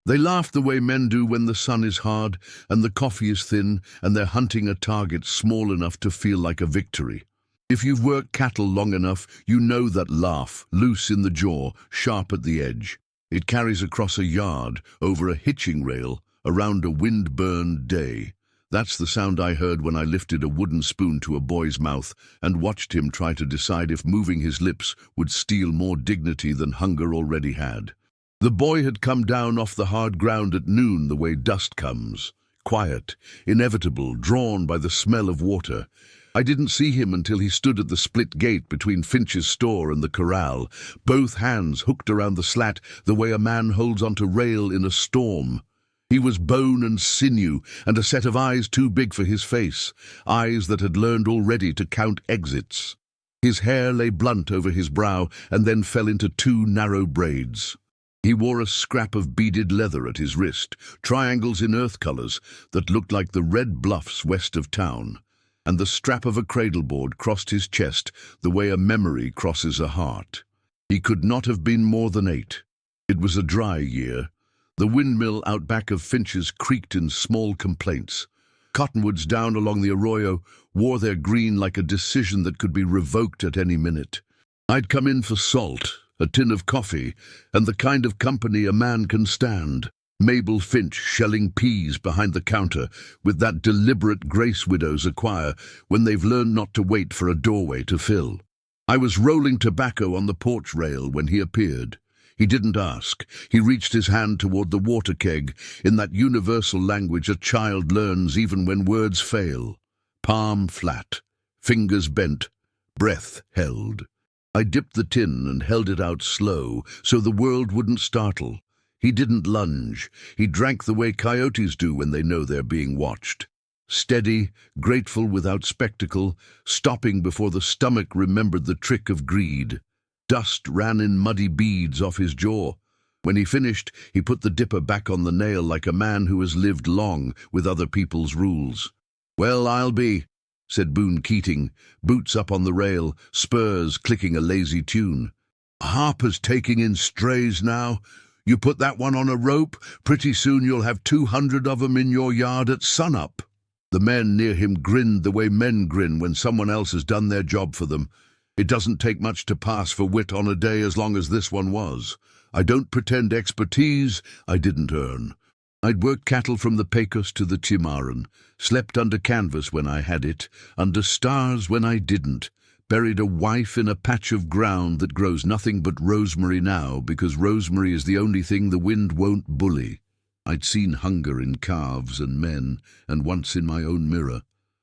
They laugh the way men do when the sun is hard and the coffee is thin and they're hunting a target small enough to feel like a victory. If you've worked cattle long enough, you know that laugh, loose in the jaw, sharp at the edge. It carries across a yard, over a hitching rail, around a wind-burned day. That's the sound I heard when I lifted a wooden spoon to a boy's mouth and watched him try to decide if moving his lips would steal more dignity than hunger already had. The boy had come down off the hard ground at noon the way dust comes. Quiet, inevitable, drawn by the smell of water. I didn't see him until he stood at the split gate between Finch's store and the corral, both hands hooked around the slat the way a man holds onto rail in a storm. He was bone and sinew, and a set of eyes too big for his face, eyes that had learned already to count exits. His hair lay blunt over his brow and then fell into two narrow braids. He wore a scrap of beaded leather at his wrist, triangles in earth colors that looked like the red bluffs west of town, and the strap of a cradleboard crossed his chest the way a memory crosses a heart. He could not have been more than 8. It was a dry year. The windmill out back of Finch's creaked in small complaints. Cottonwoods down along the arroyo wore their green like a decision that could be revoked at any minute. I'd come in for salt, a tin of coffee, and the kind of company a man can stand. Mabel Finch shelling peas behind the counter with that deliberate grace widows acquire when they've learned not to wait for a doorway to fill. I was rolling tobacco on the porch rail when he appeared. He didn't ask. He reached his hand toward the water keg in that universal language a child learns even when words fail. Palm flat, fingers bent, breath held. I dipped the tin and held it out slow so the world wouldn't startle. He didn't lunge. He drank the way coyotes do when they know they're being watched. Steady, grateful without spectacle, stopping before the stomach remembered the trick of greed. Dust ran in muddy beads off his jaw. When he finished, he put the dipper back on the nail like a man who has lived long with other people's rules. "Well, I'll be," said Boone Keating, boots up on the rail, spurs clicking a lazy tune. "Harper's taking in strays now. You put that one on a rope, pretty soon you'll have 200 of 'em in your yard at sunup." The men near him grinned the way men grin when someone else has done their job for them. It doesn't take much to pass for wit on a day as long as this one was. I don't pretend expertise I didn't earn. I'd worked cattle from the Pecos to the Chimarron, slept under canvas when I had it, under stars when I didn't, buried a wife in a patch of ground that grows nothing but rosemary now because rosemary is the only thing the wind won't bully. I'd seen hunger in calves and men, and once in my own mirror.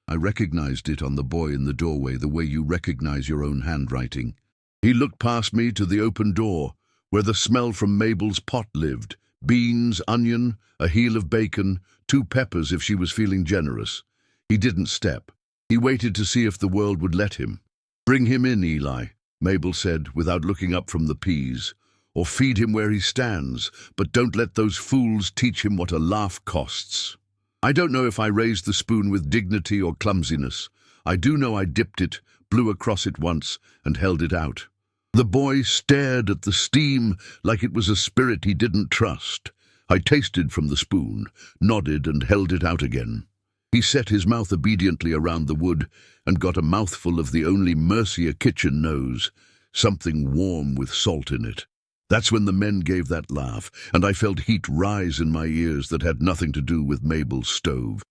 I recognized it on the boy in the doorway the way you recognize your own handwriting. He looked past me to the open door, where the smell from Mabel's pot lived. Beans, onion, a heel of bacon, 2 peppers if she was feeling generous. He didn't step. He waited to see if the world would let him. "Bring him in, Eli," Mabel said, without looking up from the peas. "Or feed him where he stands, but don't let those fools teach him what a laugh costs." I don't know if I raised the spoon with dignity or clumsiness. I do know I dipped it, blew across it once, and held it out. The boy stared at the steam like it was a spirit he didn't trust. I tasted from the spoon, nodded, and held it out again. He set his mouth obediently around the wood and got a mouthful of the only mercy a kitchen knows, something warm with salt in it. That's when the men gave that laugh, and I felt heat rise in my ears that had nothing to do with Mabel's stove.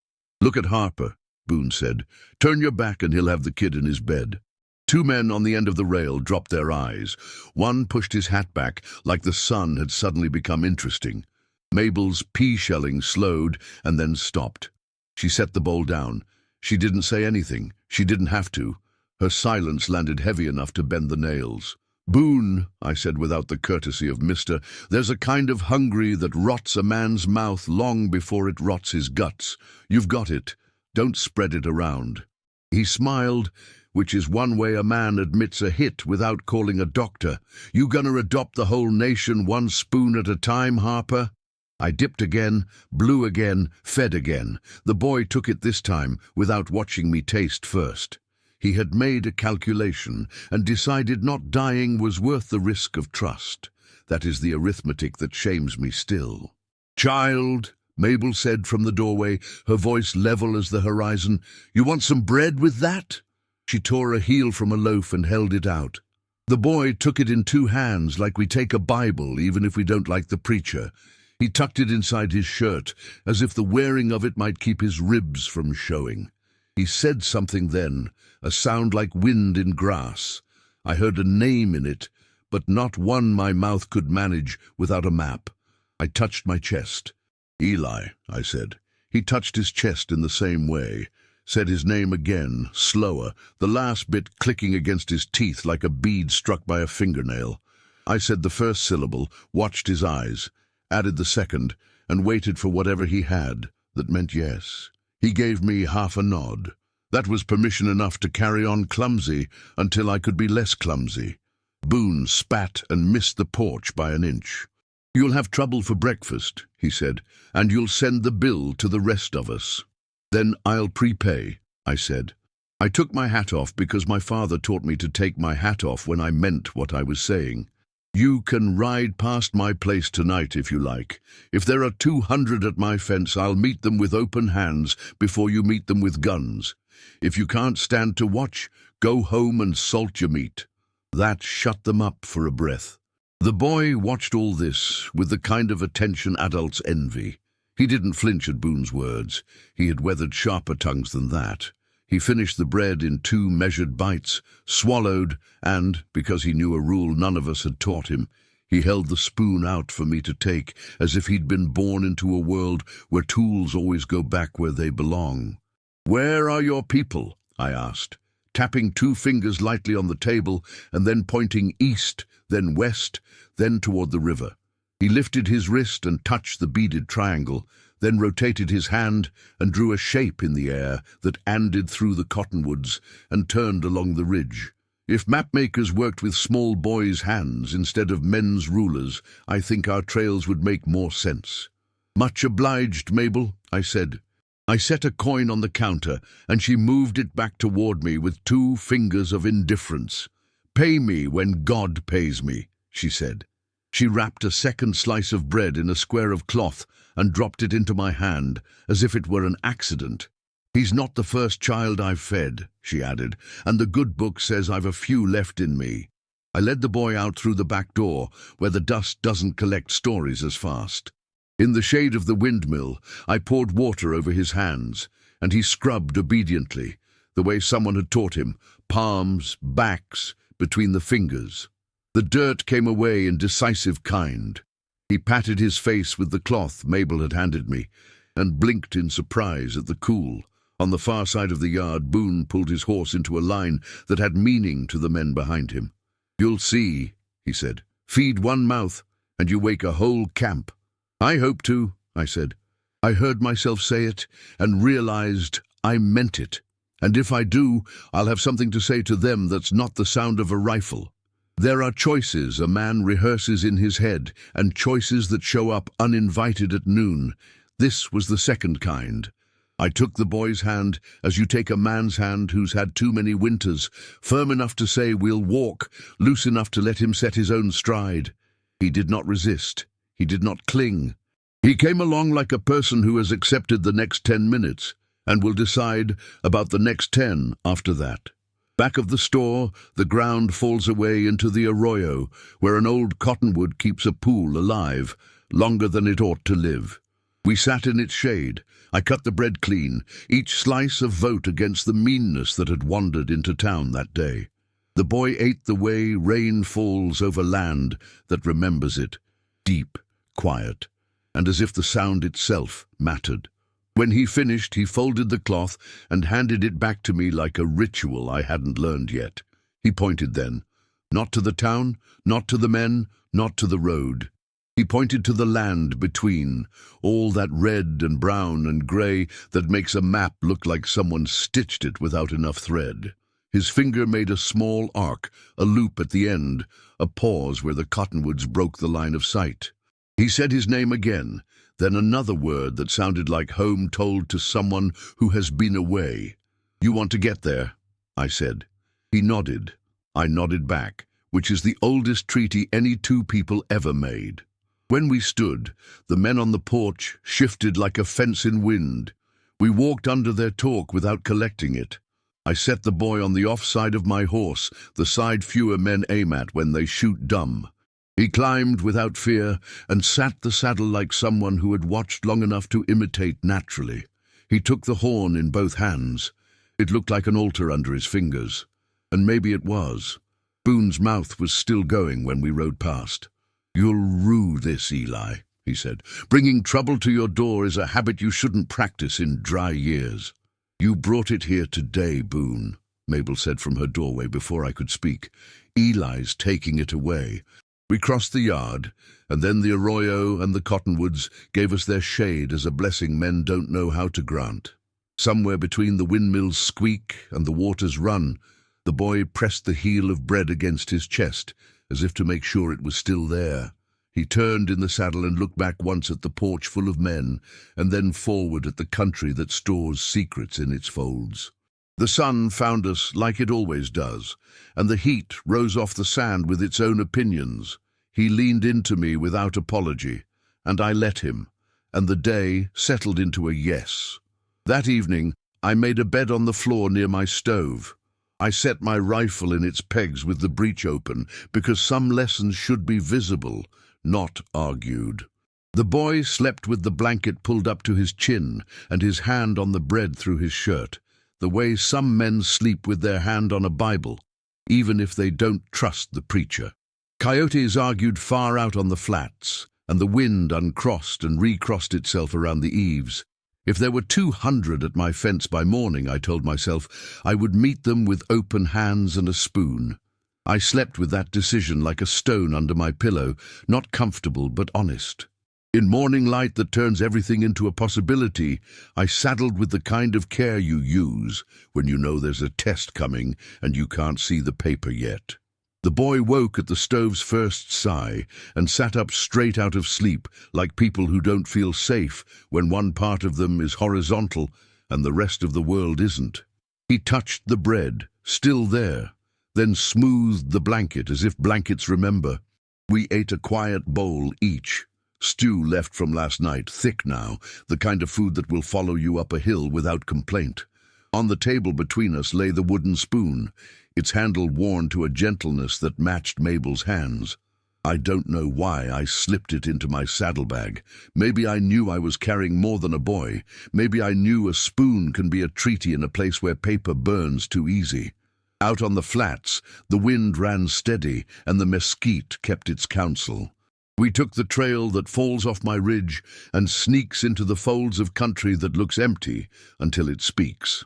"Look at Harper," Boone said. "Turn your back and he'll have the kid in his bed." 2 men on the end of the rail dropped their eyes. One pushed his hat back like the sun had suddenly become interesting. Mabel's pea shelling slowed and then stopped. She set the bowl down. She didn't say anything. She didn't have to. Her silence landed heavy enough to bend the nails. "Boone," I said without the courtesy of Mr., "there's a kind of hungry that rots a man's mouth long before it rots his guts. You've got it. Don't spread it around." He smiled, which is one way a man admits a hit without calling a doctor. "You gonna adopt the whole nation 1 spoon at a time, Harper?" I dipped again, blew again, fed again. The boy took it this time without watching me taste first. He had made a calculation and decided not dying was worth the risk of trust. That is the arithmetic that shames me still. "Child," Mabel said from the doorway, her voice level as the horizon, "you want some bread with that?" She tore a heel from a loaf and held it out. The boy took it in two hands like we take a Bible even if we don't like the preacher. He tucked it inside his shirt, as if the wearing of it might keep his ribs from showing. He said something then, a sound like wind in grass. I heard a name in it, but not one my mouth could manage without a map. I touched my chest. "Eli," I said. He touched his chest in the same way, said his name again, slower, the last bit clicking against his teeth like a bead struck by a fingernail. I said the first syllable, watched his eyes, added the second, and waited for whatever he had that meant yes. He gave me half a nod. That was permission enough to carry on clumsy until I could be less clumsy. Boone spat and missed the porch by an inch. "You'll have trouble for breakfast," he said, "and you'll send the bill to the rest of us." "Then I'll prepay," I said. I took my hat off because my father taught me to take my hat off when I meant what I was saying. "You can ride past my place tonight if you like. If there are 200 at my fence, I'll meet them with open hands before you meet them with guns. If you can't stand to watch, go home and salt your meat." That shut them up for a breath. The boy watched all this with the kind of attention adults envy. He didn't flinch at Boone's words. He had weathered sharper tongues than that. He finished the bread in 2 measured bites, swallowed, and, because he knew a rule none of us had taught him, he held the spoon out for me to take, as if he'd been born into a world where tools always go back where they belong. "Where are your people?" I asked, tapping 2 fingers lightly on the table and then pointing east, then west, then toward the river. He lifted his wrist and touched the beaded triangle, then rotated his hand and drew a shape in the air that anded through the cottonwoods and turned along the ridge. If mapmakers worked with small boys' hands instead of men's rulers, I think our trails would make more sense. "Much obliged, Mabel," I said. I set a coin on the counter, and she moved it back toward me with 2 fingers of indifference. "Pay me when God pays me," she said. She wrapped a second slice of bread in a square of cloth and dropped it into my hand, as if it were an accident. "He's not the first child I've fed," she added, "and the good book says I've a few left in me." I led the boy out through the back door, where the dust doesn't collect stories as fast. In the shade of the windmill, I poured water over his hands, and he scrubbed obediently, the way someone had taught him, palms, backs, between the fingers. The dirt came away in decisive kind. He patted his face with the cloth Mabel had handed me, and blinked in surprise at the cool. On the far side of the yard, Boone pulled his horse into a line that had meaning to the men behind him. "You'll see," he said. "Feed one mouth, and you wake a whole camp." "I hope to," I said. I heard myself say it, and realized I meant it. And if I do, I'll have something to say to them that's not the sound of a rifle. There are choices a man rehearses in his head, and choices that show up uninvited at noon. This was the second kind. I took the boy's hand as you take a man's hand who's had too many winters, firm enough to say we'll walk, loose enough to let him set his own stride. He did not resist. He did not cling. He came along like a person who has accepted the next 10 minutes and will decide about the next 10 after that. Back of the store, the ground falls away into the arroyo, where an old cottonwood keeps a pool alive, longer than it ought to live. We sat in its shade. I cut the bread clean, each slice a vote against the meanness that had wandered into town that day. The boy ate the way rain falls over land that remembers it, deep, quiet, and as if the sound itself mattered. When he finished, he folded the cloth and handed it back to me like a ritual I hadn't learned yet. He pointed then, not to the town, not to the men, not to the road. He pointed to the land between, all that red and brown and grey that makes a map look like someone stitched it without enough thread. His finger made a small arc, a loop at the end, a pause where the cottonwoods broke the line of sight. He said his name again, then another word that sounded like home told to someone who has been away. "You want to get there?" I said. He nodded. I nodded back, which is the oldest treaty any 2 people ever made. When we stood, the men on the porch shifted like a fence in wind. We walked under their talk without collecting it. I set the boy on the off-side of my horse, the side fewer men aim at when they shoot dumb. He climbed without fear and sat the saddle like someone who had watched long enough to imitate naturally. He took the horn in both hands. It looked like an altar under his fingers. And maybe it was. Boone's mouth was still going when we rode past. "You'll rue this, Eli," he said. "Bringing trouble to your door is a habit you shouldn't practice in dry years." "You brought it here today, Boone," Mabel said from her doorway before I could speak. "Eli's taking it away." We crossed the yard, and then the arroyo and the cottonwoods gave us their shade as a blessing men don't know how to grant. Somewhere between the windmill's squeak and the water's run, the boy pressed the heel of bread against his chest, as if to make sure it was still there. He turned in the saddle and looked back once at the porch full of men, and then forward at the country that stores secrets in its folds. The sun found us like it always does, and the heat rose off the sand with its own opinions. He leaned into me without apology, and I let him, and the day settled into a yes. That evening, I made a bed on the floor near my stove. I set my rifle in its pegs with the breech open, because some lessons should be visible, not argued. The boy slept with the blanket pulled up to his chin and his hand on the bread through his shirt, the way some men sleep with their hand on a Bible, even if they don't trust the preacher. Coyotes argued far out on the flats, and the wind uncrossed and recrossed itself around the eaves. If there were 200 at my fence by morning, I told myself, I would meet them with open hands and a spoon. I slept with that decision like a stone under my pillow, not comfortable but honest. In morning light that turns everything into a possibility, I saddled with the kind of care you use when you know there's a test coming and you can't see the paper yet. The boy woke at the stove's first sigh and sat up straight out of sleep, like people who don't feel safe when one part of them is horizontal and the rest of the world isn't. He touched the bread, still there, then smoothed the blanket as if blankets remember. We ate a quiet bowl each. Stew left from last night, thick now, the kind of food that will follow you up a hill without complaint. On the table between us lay the wooden spoon, its handle worn to a gentleness that matched Mabel's hands. I don't know why I slipped it into my saddlebag. Maybe I knew I was carrying more than a boy. Maybe I knew a spoon can be a treaty in a place where paper burns too easy. Out on the flats, the wind ran steady and the mesquite kept its counsel. We took the trail that falls off my ridge and sneaks into the folds of country that looks empty until it speaks.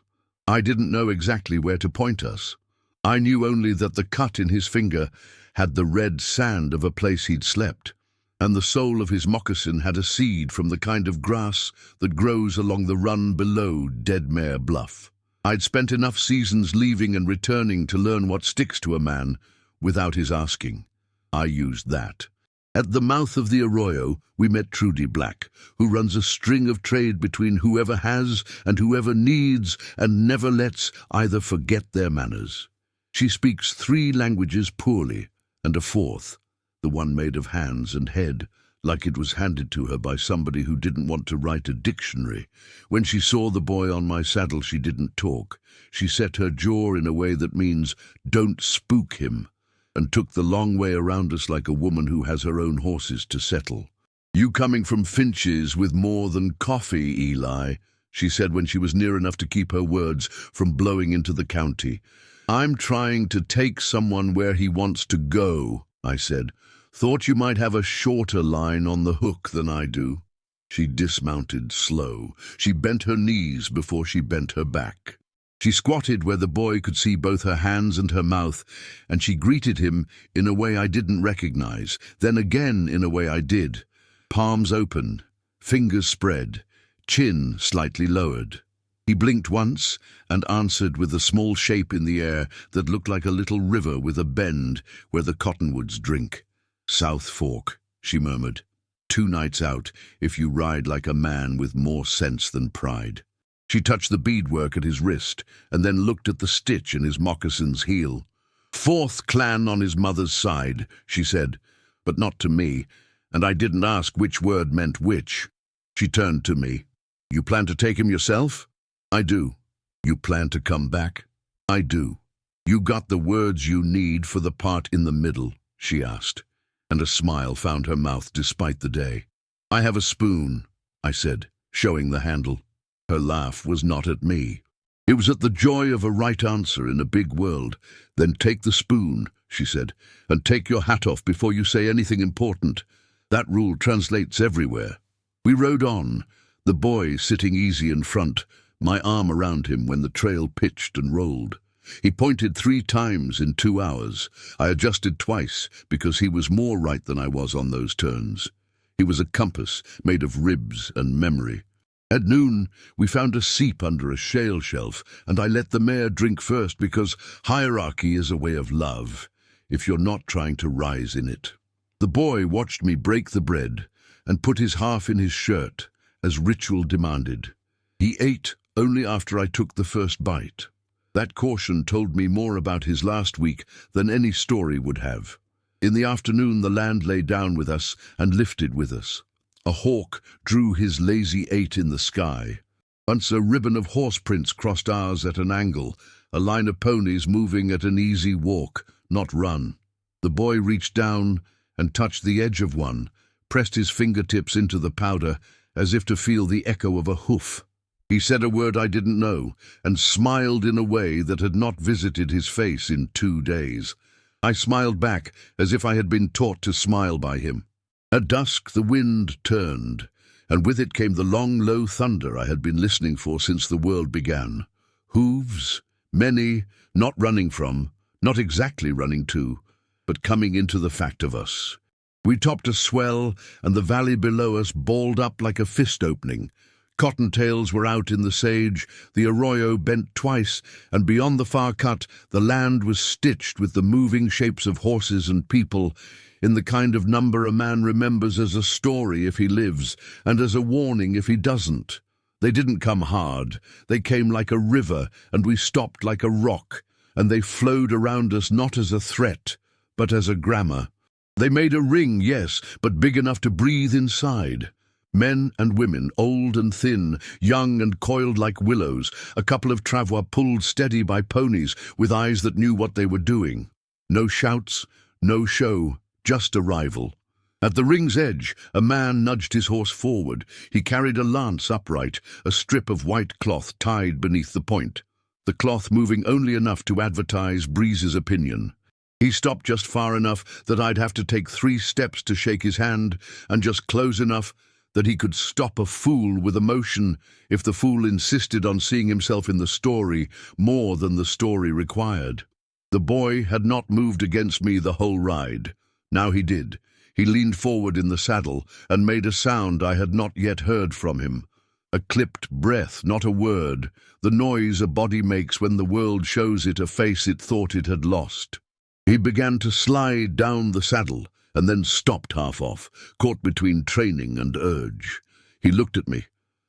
I didn't know exactly where to point us. I knew only that the cut in his finger had the red sand of a place he'd slept, and the sole of his moccasin had a seed from the kind of grass that grows along the run below Deadmare Bluff. I'd spent enough seasons leaving and returning to learn what sticks to a man without his asking. I used that. At the mouth of the arroyo, we met Trudy Black, who runs a string of trade between whoever has and whoever needs and never lets either forget their manners. She speaks 3 languages poorly, and a 4th, the one made of hands and head, like it was handed to her by somebody who didn't want to write a dictionary. When she saw the boy on my saddle, she didn't talk. She set her jaw in a way that means, "Don't spook him," and took the long way around us like a woman who has her own horses to settle. "You coming from Finch's with more than coffee, Eli," she said when she was near enough to keep her words from blowing into the county. "I'm trying to take someone where he wants to go," I said. "Thought you might have a shorter line on the hook than I do." She dismounted slow. She bent her knees before she bent her back. She squatted where the boy could see both her hands and her mouth, and she greeted him in a way I didn't recognize, then again in a way I did. Palms open, fingers spread, chin slightly lowered. He blinked once and answered with a small shape in the air that looked like a little river with a bend where the cottonwoods drink. "South Fork," she murmured. "2 nights out if you ride like a man with more sense than pride." She touched the beadwork at his wrist and then looked at the stitch in his moccasin's heel. "4th clan on his mother's side," she said, but not to me, and I didn't ask which word meant which. She turned to me. You plan to take him yourself? I do. You plan to come back? I do. You got the words you need for the part in the middle, she asked, and a smile found her mouth despite the day. I have a spoon, I said, showing the handle. Her laugh was not at me. It was at the joy of a right answer in a big world. Then take the spoon, she said, and take your hat off before you say anything important. That rule translates everywhere. We rode on, the boy sitting easy in front, my arm around him when the trail pitched and rolled. He pointed 3 times in 2 hours. I adjusted twice because he was more right than I was on those turns. He was a compass made of ribs and memory. At noon, we found a seep under a shale shelf, and I let the mare drink first because hierarchy is a way of love, if you're not trying to rise in it. The boy watched me break the bread and put his half in his shirt, as ritual demanded. He ate only after I took the first bite. That caution told me more about his last week than any story would have. In the afternoon, the land lay down with us and lifted with us. A hawk drew his lazy 8 in the sky. Once a ribbon of horse prints crossed ours at an angle, a line of ponies moving at an easy walk, not run. The boy reached down and touched the edge of one, pressed his fingertips into the powder as if to feel the echo of a hoof. He said a word I didn't know and smiled in a way that had not visited his face in 2 days. I smiled back as if I had been taught to smile by him. At dusk, the wind turned, and with it came the long, low thunder I had been listening for since the world began. Hooves, many, not running from, not exactly running to, but coming into the fact of us. We topped a swell, and the valley below us balled up like a fist opening. Cottontails were out in the sage, the arroyo bent twice, and beyond the far cut, the land was stitched with the moving shapes of horses and people, in the kind of number a man remembers as a story if he lives, and as a warning if he doesn't. They didn't come hard. They came like a river, and we stopped like a rock, and they flowed around us not as a threat, but as a grammar. They made a ring, yes, but big enough to breathe inside. Men and women, old and thin, young and coiled like willows, a couple of travois pulled steady by ponies with eyes that knew what they were doing. No shouts, no show, just arrival. At the ring's edge, a man nudged his horse forward. He carried a lance upright, a strip of white cloth tied beneath the point, the cloth moving only enough to advertise Breeze's opinion. He stopped just far enough that I'd have to take 3 steps to shake his hand, and just close enough that he could stop a fool with emotion if the fool insisted on seeing himself in the story more than the story required. The boy had not moved against me the whole ride. Now he did. He leaned forward in the saddle and made a sound I had not yet heard from him. A clipped breath, not a word, the noise a body makes when the world shows it a face it thought it had lost. He began to slide down the saddle, and then stopped half off, caught between training and urge. He looked at me.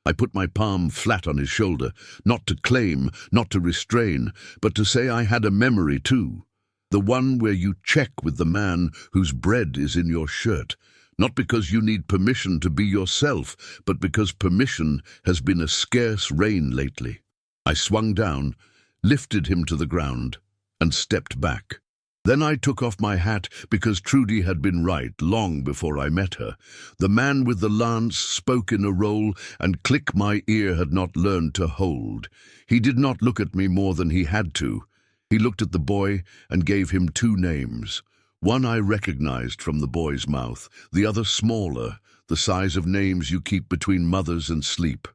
I put my palm flat on his shoulder, not to claim, not to restrain, but to say I had a memory too. The one where you check with the man whose bread is in your shirt, not because you need permission to be yourself, but because permission has been a scarce rein lately. I swung down, lifted him to the ground, and stepped back. Then I took off my hat because Trudy had been right long before I met her. The man with the lance spoke in a roll, and click my ear had not learned to hold. He did not look at me more than he had to. He looked at the boy and gave him 2 names. One I recognized from the boy's mouth, the other smaller, the size of names you keep between mothers and sleep.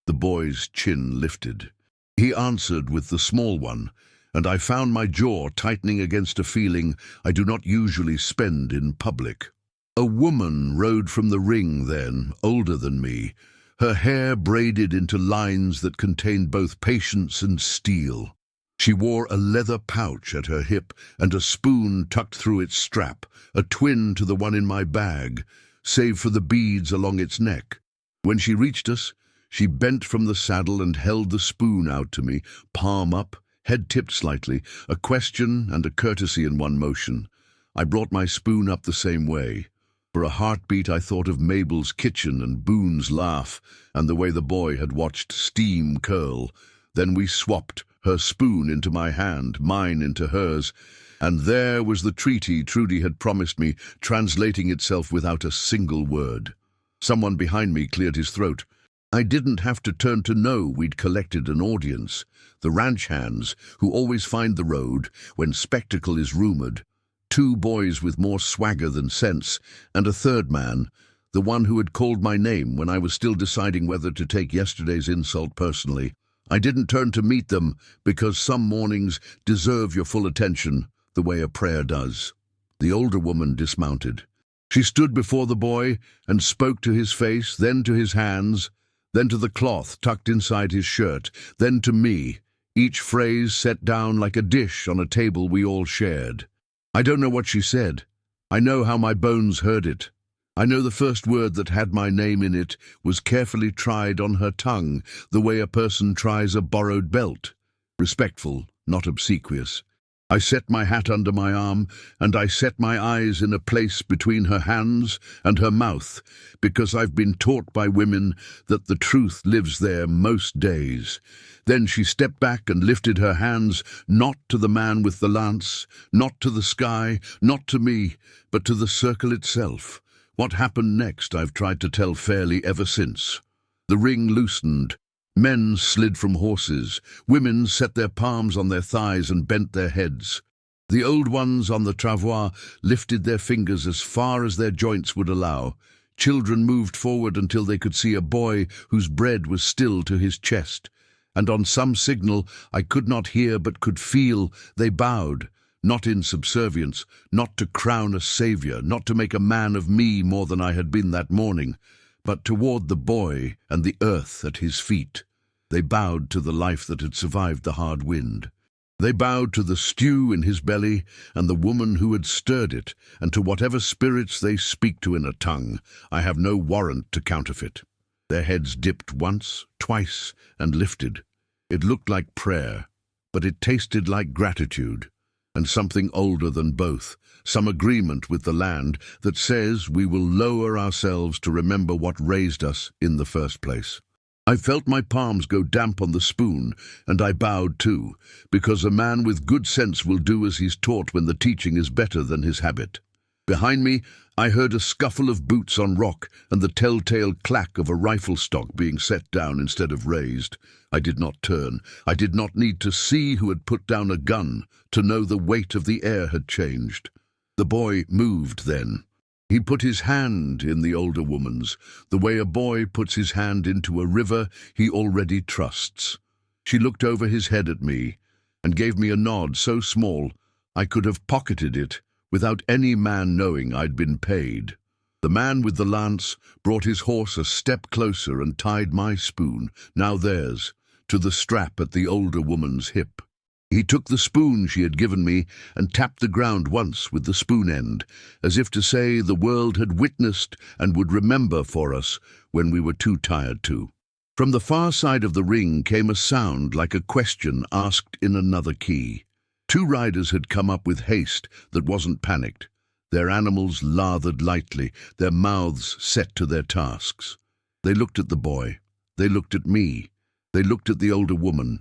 The boy's chin lifted. He answered with the small one, and I found my jaw tightening against a feeling I do not usually spend in public. A woman rode from the ring then, older than me, her hair braided into lines that contained both patience and steel. She wore a leather pouch at her hip and a spoon tucked through its strap, a twin to the one in my bag, save for the beads along its neck. When she reached us, she bent from the saddle and held the spoon out to me, palm up, head tipped slightly, a question and a courtesy in one motion. I brought my spoon up the same way. For a heartbeat I thought of Mabel's kitchen and Boone's laugh, and the way the boy had watched steam curl. Then we swapped, her spoon into my hand, mine into hers, and there was the treaty Trudy had promised me, translating itself without a single word. Someone behind me cleared his throat. I didn't have to turn to know we'd collected an audience. The ranch hands, who always find the road when spectacle is rumoured. 2 boys with more swagger than sense, and a third man, the one who had called my name when I was still deciding whether to take yesterday's insult personally. I didn't turn to meet them because some mornings deserve your full attention the way a prayer does. The older woman dismounted. She stood before the boy and spoke to his face, then to his hands, then to the cloth tucked inside his shirt, then to me, each phrase set down like a dish on a table we all shared. I don't know what she said. I know how my bones heard it. I know the first word that had my name in it was carefully tried on her tongue, the way a person tries a borrowed belt. Respectful, not obsequious. I set my hat under my arm, and I set my eyes in a place between her hands and her mouth, because I've been taught by women that the truth lives there most days. Then she stepped back and lifted her hands, not to the man with the lance, not to the sky, not to me, but to the circle itself. What happened next I've tried to tell fairly ever since. The ring loosened. Men slid from horses. Women set their palms on their thighs and bent their heads. The old ones on the travois lifted their fingers as far as their joints would allow. Children moved forward until they could see a boy whose bread was still to his chest. And on some signal I could not hear but could feel, they bowed, not in subservience, not to crown a savior, not to make a man of me more than I had been that morning, but toward the boy and the earth at his feet. They bowed to the life that had survived the hard wind. They bowed to the stew in his belly and the woman who had stirred it, and to whatever spirits they speak to in a tongue I have no warrant to counterfeit. Their heads dipped once, twice, and lifted. It looked like prayer, but it tasted like gratitude, and something older than both, some agreement with the land that says we will lower ourselves to remember what raised us in the first place. I felt my palms go damp on the spoon, and I bowed too, because a man with good sense will do as he's taught when the teaching is better than his habit. Behind me, I heard a scuffle of boots on rock and the telltale clack of a rifle stock being set down instead of raised. I did not turn. I did not need to see who had put down a gun to know the weight of the air had changed. The boy moved then. He put his hand in the older woman's, the way a boy puts his hand into a river he already trusts. She looked over his head at me and gave me a nod so small I could have pocketed it without any man knowing I'd been paid. The man with the lance brought his horse a step closer and tied my spoon, now theirs, to the strap at the older woman's hip. He took the spoon she had given me and tapped the ground once with the spoon end, as if to say the world had witnessed and would remember for us when we were too tired to. From the far side of the ring came a sound like a question asked in another key. 2 riders had come up with haste that wasn't panicked. Their animals lathered lightly, their mouths set to their tasks. They looked at the boy. They looked at me. They looked at the older woman.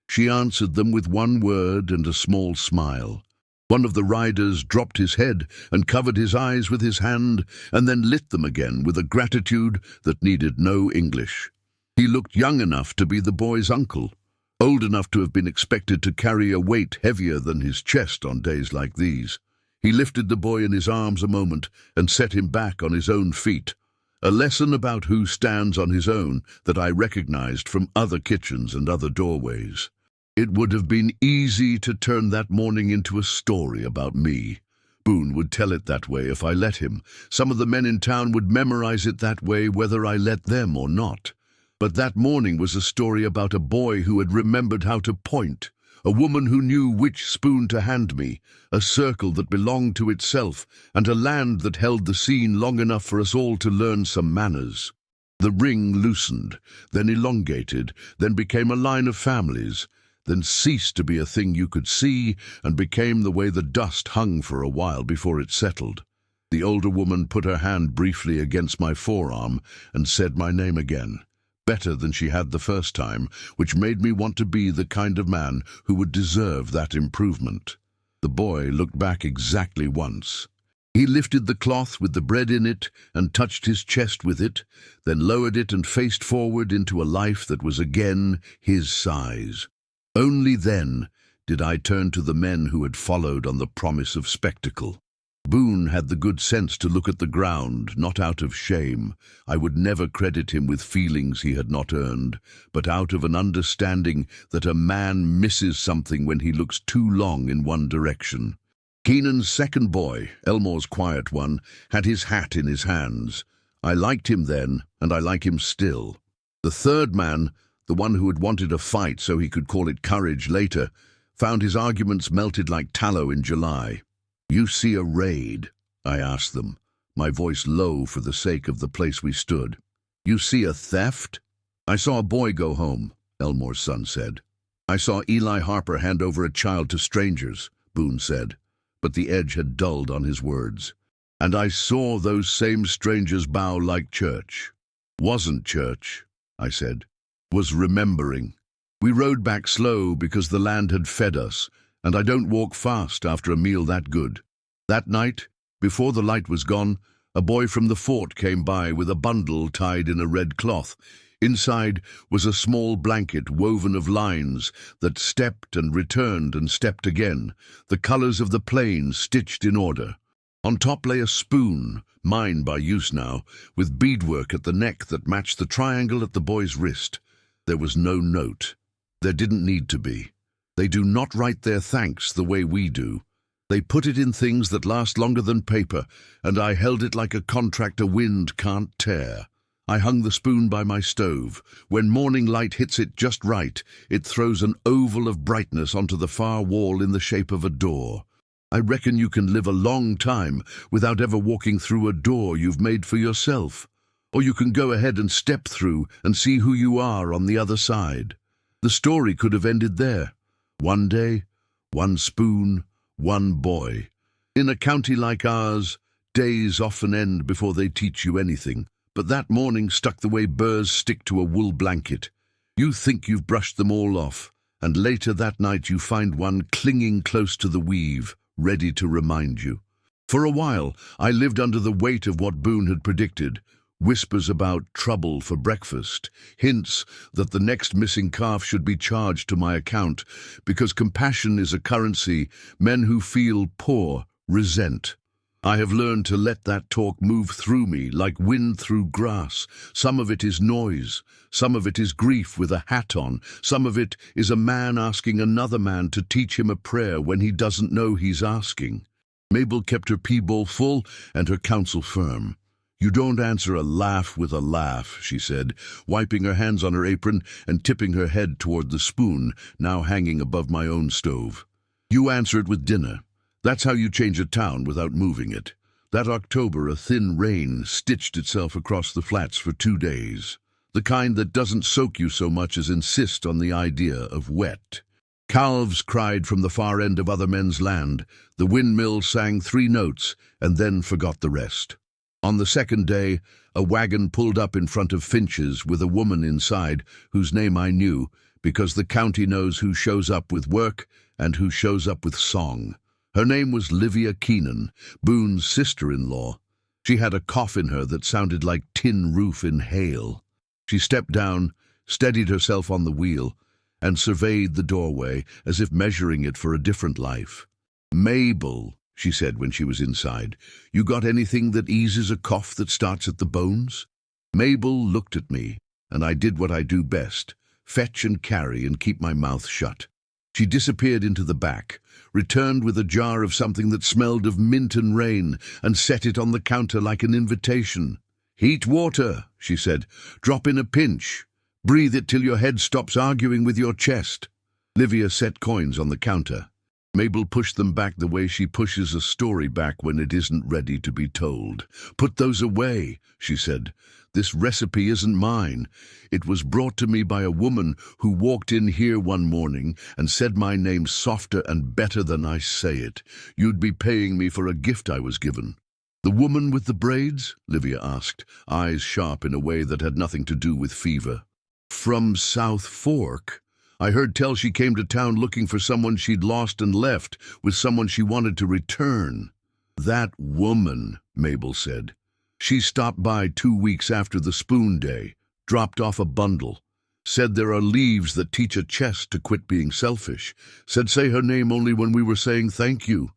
She answered them with one word and a small smile. One of the riders dropped his head and covered his eyes with his hand, and then lit them again with a gratitude that needed no English. He looked young enough to be the boy's uncle, old enough to have been expected to carry a weight heavier than his chest on days like these. He lifted the boy in his arms a moment and set him back on his own feet, a lesson about who stands on his own that I recognized from other kitchens and other doorways. It would have been easy to turn that morning into a story about me. Boone would tell it that way if I let him. Some of the men in town would memorize it that way whether I let them or not. But that morning was a story about a boy who had remembered how to point, a woman who knew which spoon to hand me, a circle that belonged to itself, and a land that held the scene long enough for us all to learn some manners. The ring loosened, then elongated, then became a line of families, then ceased to be a thing you could see and became the way the dust hung for a while before it settled. The older woman put her hand briefly against my forearm and said my name again, better than she had the first time, which made me want to be the kind of man who would deserve that improvement. The boy looked back exactly once. He lifted the cloth with the bread in it and touched his chest with it, then lowered it and faced forward into a life that was again his size. Only then did I turn to the men who had followed on the promise of spectacle. Boone had the good sense to look at the ground, not out of shame. I would never credit him with feelings he had not earned, but out of an understanding that a man misses something when he looks too long in one direction. Keenan's second boy, Elmore's quiet one, had his hat in his hands. I liked him then, and I like him still. The third man, the one who had wanted a fight so he could call it courage later, found his arguments melted like tallow in July. "You see a raid?" I asked them, my voice low for the sake of the place we stood. "You see a theft?" "I saw a boy go home," Elmore's son said. "I saw Eli Harper hand over a child to strangers," Boone said, but the edge had dulled on his words. "And I saw those same strangers bow like church." "Wasn't church," I said. "Was remembering." We rode back slow because the land had fed us, and I don't walk fast after a meal that good. That night, before the light was gone, a boy from the fort came by with a bundle tied in a red cloth. Inside was a small blanket woven of lines that stepped and returned and stepped again, the colors of the plains stitched in order. On top lay a spoon, mine by use now, with beadwork at the neck that matched the triangle at the boy's wrist. There was no note. There didn't need to be. They do not write their thanks the way we do. They put it in things that last longer than paper, and I held it like a contract a wind can't tear. I hung the spoon by my stove. When morning light hits it just right, it throws an oval of brightness onto the far wall in the shape of a door. I reckon you can live a long time without ever walking through a door you've made for yourself. Or you can go ahead and step through and see who you are on the other side. The story could have ended there. One day, one spoon, one boy. In a county like ours, days often end before they teach you anything. But that morning stuck the way burrs stick to a wool blanket. You think you've brushed them all off, and later that night you find one clinging close to the weave, ready to remind you. For a while, I lived under the weight of what Boone had predicted. Whispers about trouble for breakfast, hints that the next missing calf should be charged to my account, because compassion is a currency men who feel poor resent. I have learned to let that talk move through me like wind through grass. Some of it is noise, some of it is grief with a hat on, some of it is a man asking another man to teach him a prayer when he doesn't know he's asking. Mabel kept her pea bowl full and her counsel firm. "You don't answer a laugh with a laugh," she said, wiping her hands on her apron and tipping her head toward the spoon, now hanging above my own stove. "You answer it with dinner. That's how you change a town without moving it." That October, a thin rain stitched itself across the flats for 2 days. The kind that doesn't soak you so much as insist on the idea of wet. Calves cried from the far end of other men's land. The windmill sang 3 notes and then forgot the rest. On the second day, a wagon pulled up in front of Finch's with a woman inside whose name I knew, because the county knows who shows up with work and who shows up with song. Her name was Livia Keenan, Boone's sister-in-law. She had a cough in her that sounded like tin roof in hail. She stepped down, steadied herself on the wheel, and surveyed the doorway as if measuring it for a different life. "Mabel," she said when she was inside, "you got anything that eases a cough that starts at the bones?" Mabel looked at me, and I did what I do best, fetch and carry and keep my mouth shut. She disappeared into the back, returned with a jar of something that smelled of mint and rain, and set it on the counter like an invitation. "Heat water," she said. "Drop in a pinch. Breathe it till your head stops arguing with your chest." Livia set coins on the counter. Mabel pushed them back the way she pushes a story back when it isn't ready to be told. "Put those away," she said. "This recipe isn't mine. It was brought to me by a woman who walked in here one morning and said my name softer and better than I say it. You'd be paying me for a gift I was given." The woman with the braids? Livia asked, eyes sharp in a way that had nothing to do with fever. From South Fork? I heard tell she came to town looking for someone she'd lost and left with someone she wanted to return. That woman, Mabel said. She stopped by 2 weeks after the spoon day, dropped off a bundle. Said there are leaves that teach a chest to quit being selfish. Said say her name only when we were saying thank you.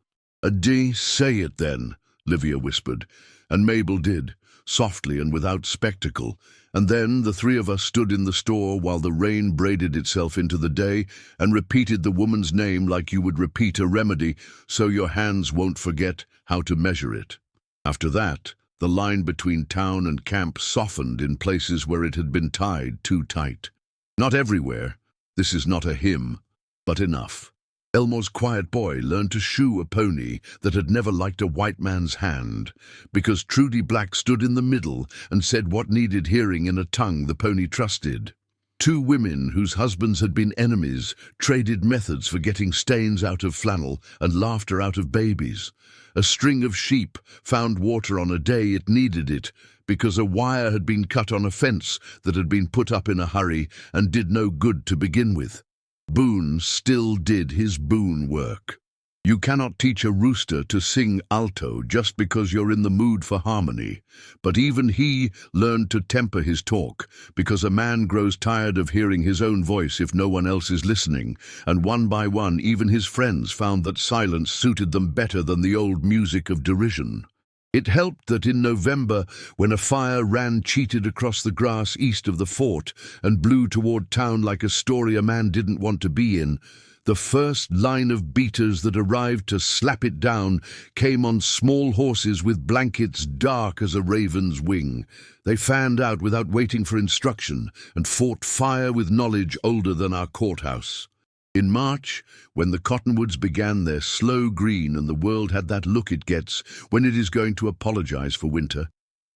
Say it then, Livia whispered, and Mabel did, softly and without spectacle, and then the three of us stood in the store while the rain braided itself into the day and repeated the woman's name like you would repeat a remedy so your hands won't forget how to measure it. After that, the line between town and camp softened in places where it had been tied too tight. Not everywhere. This is not a hymn, but enough. Elmore's quiet boy learned to shoe a pony that had never liked a white man's hand, because Trudy Black stood in the middle and said what needed hearing in a tongue the pony trusted. 2 women whose husbands had been enemies traded methods for getting stains out of flannel and laughter out of babies. A string of sheep found water on a day it needed it because a wire had been cut on a fence that had been put up in a hurry and did no good to begin with. Boone still did his Boone work. You cannot teach a rooster to sing alto just because you're in the mood for harmony, but even he learned to temper his talk, because a man grows tired of hearing his own voice if no one else is listening, and one by one even his friends found that silence suited them better than the old music of derision. It helped that in November, when a fire ran cheated across the grass east of the fort and blew toward town like a story a man didn't want to be in, the first line of beaters that arrived to slap it down came on small horses with blankets dark as a raven's wing. They fanned out without waiting for instruction and fought fire with knowledge older than our courthouse. In March, when the cottonwoods began their slow green and the world had that look it gets when it is going to apologize for winter,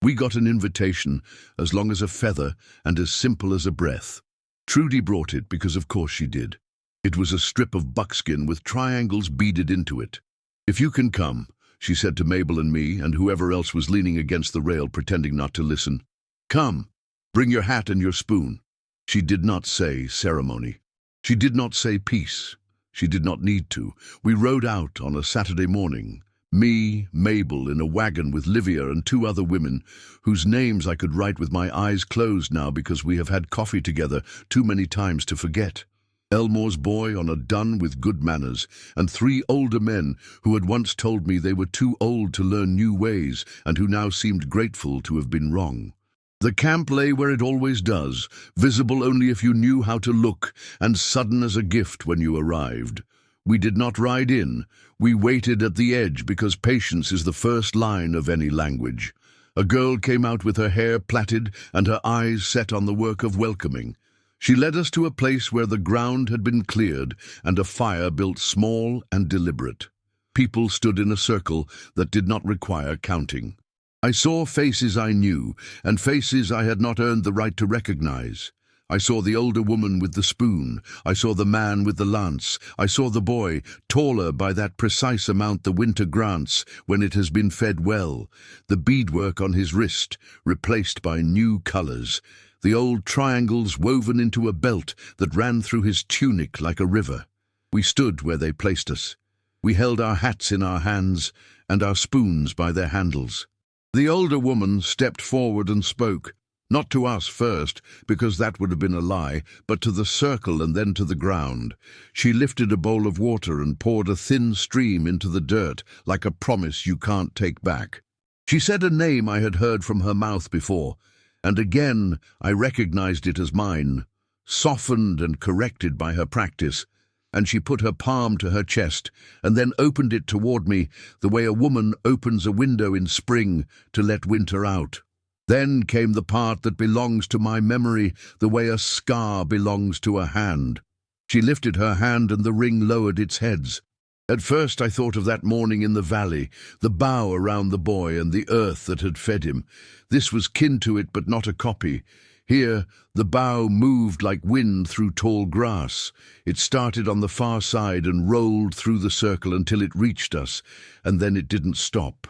we got an invitation as long as a feather and as simple as a breath. Trudy brought it because of course she did. It was a strip of buckskin with triangles beaded into it. "If you can come," she said to Mabel and me and whoever else was leaning against the rail pretending not to listen. "Come, bring your hat and your spoon." She did not say ceremony. She did not say peace. She did not need to. We rode out on a Saturday morning. Me, Mabel, in a wagon with Livia and 2 other women, whose names I could write with my eyes closed now because we have had coffee together too many times to forget. Elmore's boy on a dun with good manners, and 3 older men who had once told me they were too old to learn new ways and who now seemed grateful to have been wrong. The camp lay where it always does, visible only if you knew how to look, and sudden as a gift when you arrived. We did not ride in. We waited at the edge because patience is the first line of any language. A girl came out with her hair plaited and her eyes set on the work of welcoming. She led us to a place where the ground had been cleared and a fire built small and deliberate. People stood in a circle that did not require counting. I saw faces I knew, and faces I had not earned the right to recognize. I saw the older woman with the spoon. I saw the man with the lance. I saw the boy, taller by that precise amount the winter grants when it has been fed well. The beadwork on his wrist, replaced by new colors. The old triangles woven into a belt that ran through his tunic like a river. We stood where they placed us. We held our hats in our hands and our spoons by their handles. The older woman stepped forward and spoke, not to us first, because that would have been a lie, but to the circle and then to the ground. She lifted a bowl of water and poured a thin stream into the dirt, like a promise you can't take back. She said a name I had heard from her mouth before, and again I recognized it as mine, softened and corrected by her practice, and she put her palm to her chest and then opened it toward me the way a woman opens a window in spring to let winter out. Then came the part that belongs to my memory the way a scar belongs to a hand. She lifted her hand and the ring lowered its heads. At first I thought of that morning in the valley, the bough around the boy and the earth that had fed him. This was kin to it but not a copy. Here, the bough moved like wind through tall grass. It started on the far side and rolled through the circle until it reached us, and then it didn't stop.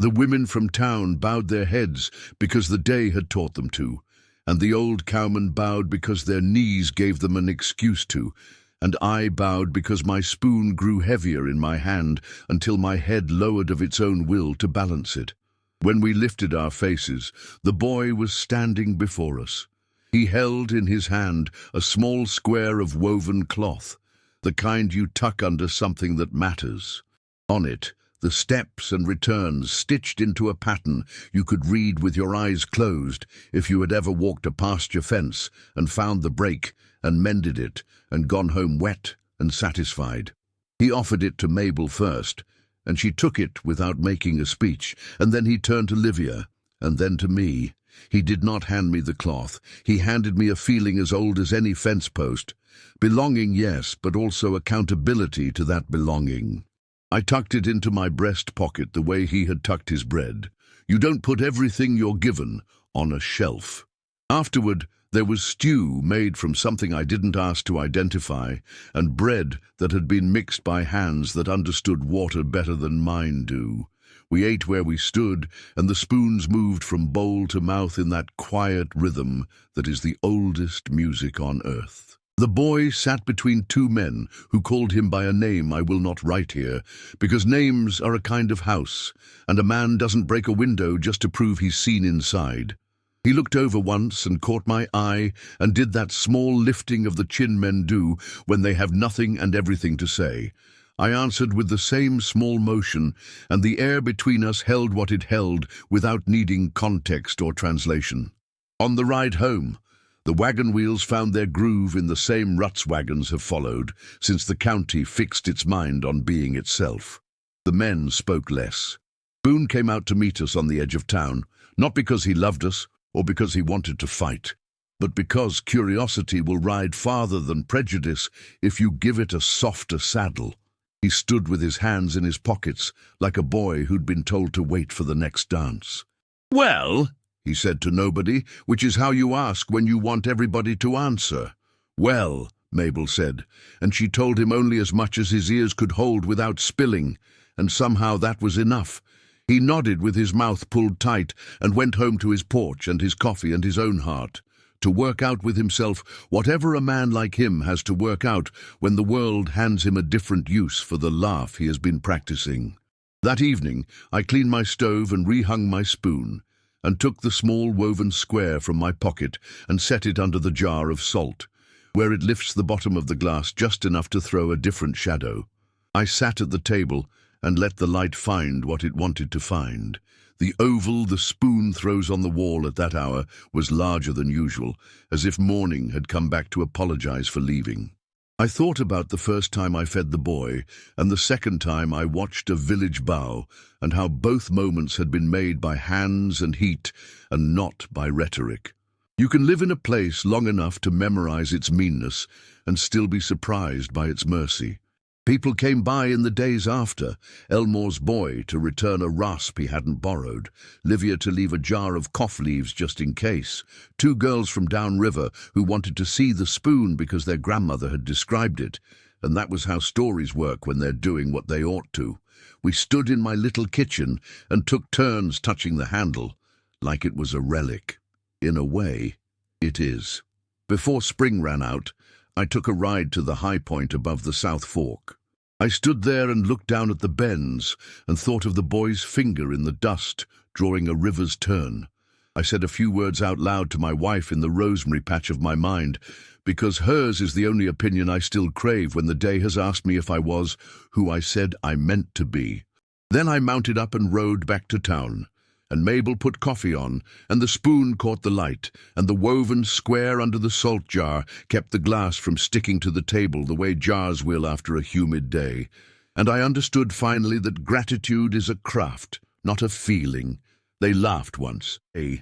The women from town bowed their heads because the day had taught them to, and the old cowmen bowed because their knees gave them an excuse to, and I bowed because my spoon grew heavier in my hand until my head lowered of its own will to balance it. When we lifted our faces, the boy was standing before us. He held in his hand a small square of woven cloth, the kind you tuck under something that matters. On it, the steps and returns stitched into a pattern you could read with your eyes closed if you had ever walked a pasture fence and found the break and mended it and gone home wet and satisfied. He offered it to Mabel first, and she took it without making a speech, and then he turned to Livia, and then to me. He did not hand me the cloth. He handed me a feeling as old as any fence post. Belonging, yes, but also accountability to that belonging. I tucked it into my breast pocket the way he had tucked his bread. You don't put everything you're given on a shelf. Afterward, there was stew made from something I didn't ask to identify, and bread that had been mixed by hands that understood water better than mine do. We ate where we stood, and the spoons moved from bowl to mouth in that quiet rhythm that is the oldest music on earth. The boy sat between two men who called him by a name I will not write here, because names are a kind of house, and a man doesn't break a window just to prove he's seen inside. He looked over once and caught my eye and did that small lifting of the chin men do when they have nothing and everything to say. I answered with the same small motion, and the air between us held what it held without needing context or translation. On the ride home, the wagon wheels found their groove in the same ruts wagons have followed since the county fixed its mind on being itself. The men spoke less. Boone came out to meet us on the edge of town, not because he loved us or because he wanted to fight, but because curiosity will ride farther than prejudice if you give it a softer saddle. He stood with his hands in his pockets like a boy who'd been told to wait for the next dance. "Well," he said to nobody, which is how you ask when you want everybody to answer. "Well," Mabel said, and she told him only as much as his ears could hold without spilling, and somehow that was enough. He nodded with his mouth pulled tight and went home to his porch and his coffee and his own heart, to work out with himself whatever a man like him has to work out when the world hands him a different use for the laugh he has been practicing. That evening, I cleaned my stove and rehung my spoon, and took the small woven square from my pocket and set it under the jar of salt, where it lifts the bottom of the glass just enough to throw a different shadow. I sat at the table and let the light find what it wanted to find. The oval the spoon throws on the wall at that hour was larger than usual, as if morning had come back to apologize for leaving. I thought about the first time I fed the boy and the second time I watched a village bow, and how both moments had been made by hands and heat and not by rhetoric. You can live in a place long enough to memorize its meanness and still be surprised by its mercy. People came by in the days after, Elmore's boy to return a rasp he hadn't borrowed, Livia to leave a jar of cough leaves just in case, two girls from downriver who wanted to see the spoon because their grandmother had described it, and that was how stories work when they're doing what they ought to. We stood in my little kitchen and took turns touching the handle, like it was a relic. In a way, it is. Before spring ran out, I took a ride to the high point above the South Fork. I stood there and looked down at the bends and thought of the boy's finger in the dust, drawing a river's turn. I said a few words out loud to my wife in the rosemary patch of my mind, because hers is the only opinion I still crave when the day has asked me if I was who I said I meant to be. Then I mounted up and rode back to town, and Mabel put coffee on, and the spoon caught the light, and the woven square under the salt jar kept the glass from sticking to the table the way jars will after a humid day. And I understood finally that gratitude is a craft, not a feeling. They laughed once, eh?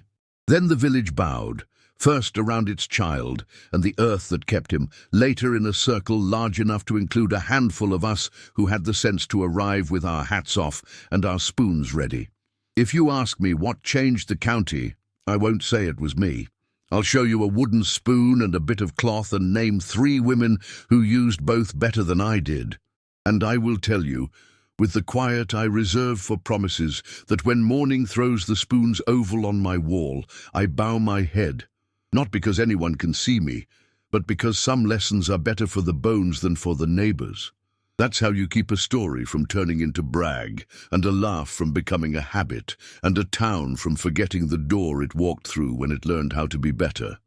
Then the village bowed, first around its child and the earth that kept him, later in a circle large enough to include a handful of us who had the sense to arrive with our hats off and our spoons ready. If you ask me what changed the county, I won't say it was me. I'll show you a wooden spoon and a bit of cloth and name 3 women who used both better than I did. And I will tell you, With the quiet I reserve for promises that when morning throws the spoon's oval on my wall, I bow my head, not because anyone can see me, but because some lessons are better for the bones than for the neighbors. That's how you keep a story from turning into brag, and a laugh from becoming a habit, and a town from forgetting the door it walked through when it learned how to be better.